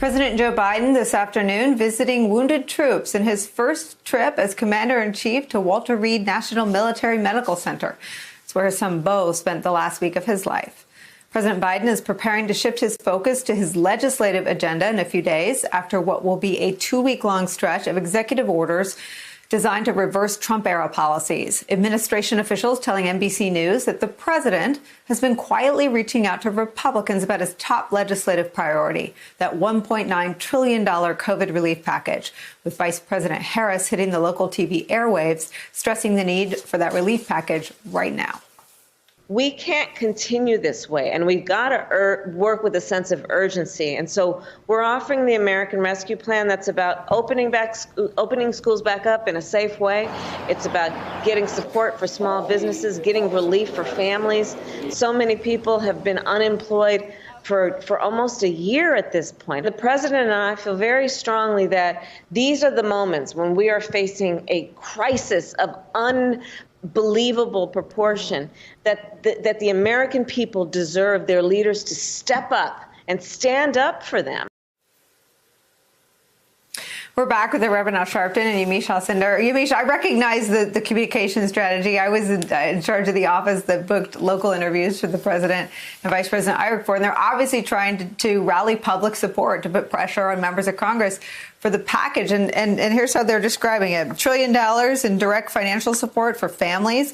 President Joe Biden this afternoon visiting wounded troops in his first trip as Commander-in-Chief to Walter Reed National Military Medical Center. It's where his son Beau spent the last week of his life. President Biden is preparing to shift his focus to his legislative agenda in a few days after what will be a 2-week-long stretch of executive orders designed to reverse Trump-era policies. Administration officials telling NBC News that the president has been quietly reaching out to Republicans about his top legislative priority, that $1.9 trillion COVID relief package, with Vice President Harris hitting the local TV airwaves, stressing the need for that relief package right now. We can't continue this way, and we've got to work with a sense of urgency. And so we're offering the American Rescue Plan that's about opening schools back up in a safe way. It's about getting support for small businesses, getting relief for families. So many people have been unemployed for almost a year at this point. The president and I feel very strongly that these are the moments when we are facing a crisis of unbelievable proportion, that the American people deserve their leaders to step up and stand up for them. We're back with the Reverend Sharpton and Yamiche Alcindor. Yamiche, I recognize the communication strategy. I was in charge of the office that booked local interviews for the president and vice president I work for, and they're obviously trying to rally public support to put pressure on members of Congress for the package. And here's how they're describing it. $1 trillion in direct financial support for families,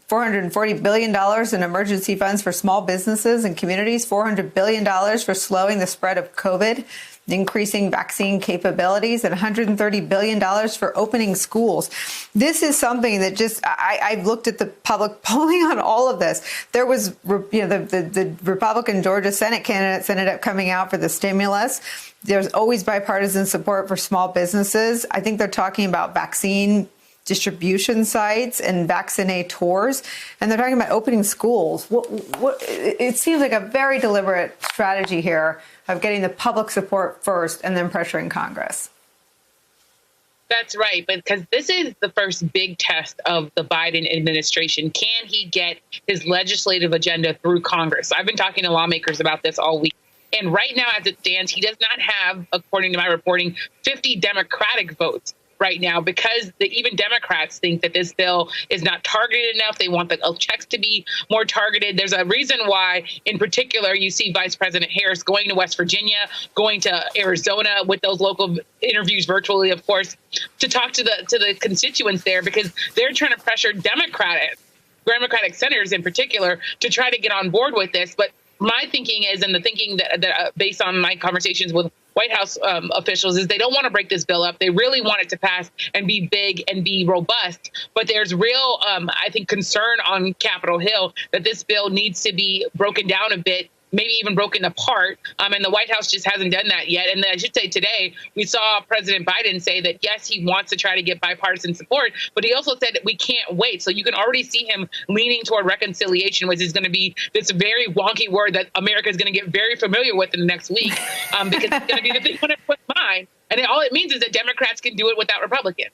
$440 billion in emergency funds for small businesses and communities, $400 billion for slowing the spread of COVID, increasing vaccine capabilities, and $130 billion for opening schools. This is something that just, I've looked at the public polling on all of this. There was, the Republican Georgia Senate candidates ended up coming out for the stimulus. There's always bipartisan support for small businesses. I think they're talking about vaccine distribution sites and vaccinators, and they're talking about opening schools. It seems like a very deliberate strategy here of getting the public support first and then pressuring Congress. That's right, but because this is the first big test of the Biden administration. Can he get his legislative agenda through Congress? I've been talking to lawmakers about this all week. And right now, as it stands, he does not have, according to my reporting, 50 Democratic votes right now, because even Democrats think that this bill is not targeted enough. They want the checks to be more targeted. There's a reason why, in particular, you see Vice President Harris going to West Virginia, going to Arizona with those local interviews virtually, of course, to talk to the constituents there, because they're trying to pressure Democratic senators in particular to try to get on board with this. But my thinking is, and the thinking that based on my conversations with White House officials, is they don't want to break this bill up. They really want it to pass and be big and be robust. But there's real, I think, concern on Capitol Hill that this bill needs to be broken down a bit, maybe even broken apart. And the White House just hasn't done that yet. And I should say today, we saw President Biden say that, yes, he wants to try to get bipartisan support, but he also said that we can't wait. So you can already see him leaning toward reconciliation, which is going to be this very wonky word that America is going to get very familiar with in the next week, because it's going to be the thing when it puts mine. And all it means is that Democrats can do it without Republicans.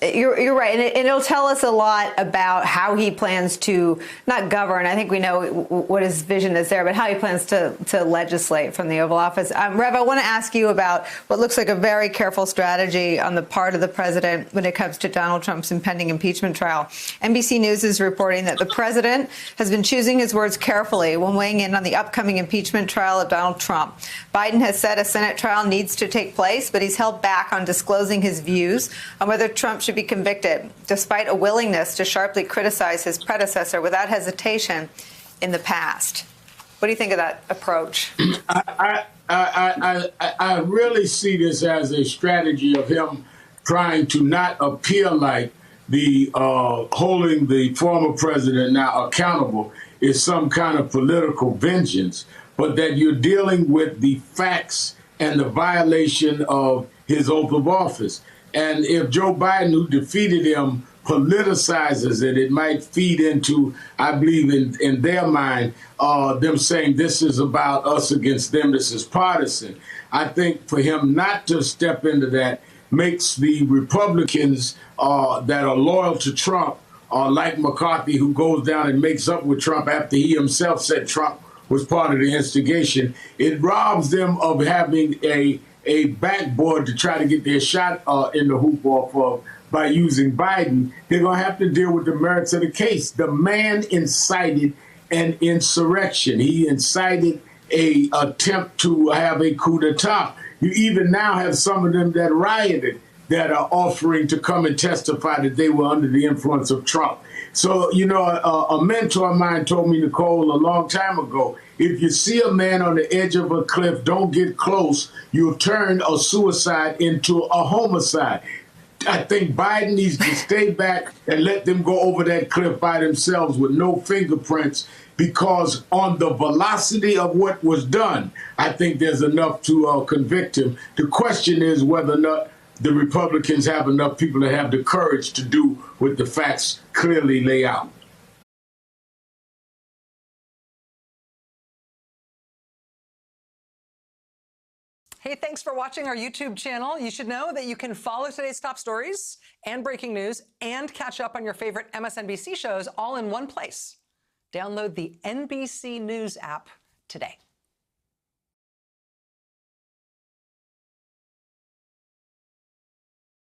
You're right. And it'll tell us a lot about how he plans to not govern. I think we know what his vision is there, but how he plans to legislate from the Oval Office. Rev, I want to ask you about what looks like a very careful strategy on the part of the president when it comes to Donald Trump's impending impeachment trial. NBC News is reporting that the president has been choosing his words carefully when weighing in on the upcoming impeachment trial of Donald Trump. Biden has said a Senate trial needs to take place, but he's held back on disclosing his views on whether Trump should be convicted, despite a willingness to sharply criticize his predecessor without hesitation in the past. What do you think of that approach? I really see this as a strategy of him trying to not appear like the holding the former president now accountable is some kind of political vengeance, but that you're dealing with the facts and the violation of his oath of office. And if Joe Biden, who defeated him, politicizes it, it might feed into, I believe, in their mind, them saying this is about us against them, this is partisan. I think for him not to step into that makes the Republicans that are loyal to Trump, like McCarthy, who goes down and makes up with Trump after he himself said Trump was part of the instigation. It robs them of having a backboard to try to get their shot in the hoop off of by using Biden. They're going to have to deal with the merits of the case. The man incited an insurrection. He incited a attempt to have a coup d'etat. You even now have some of them that rioted that are offering to come and testify that they were under the influence of Trump. So, you know, a mentor of mine told me, Nicolle, a long time ago, if you see a man on the edge of a cliff, don't get close. You'll turn a suicide into a homicide. I think Biden needs to stay back and let them go over that cliff by themselves with no fingerprints, because on the velocity of what was done, I think there's enough to convict him. The question is whether or not the Republicans have enough people that have the courage to do what the facts clearly lay out. Hey, thanks for watching our YouTube channel. You should know that you can follow today's top stories and breaking news and catch up on your favorite MSNBC shows all in one place. Download the NBC News app today.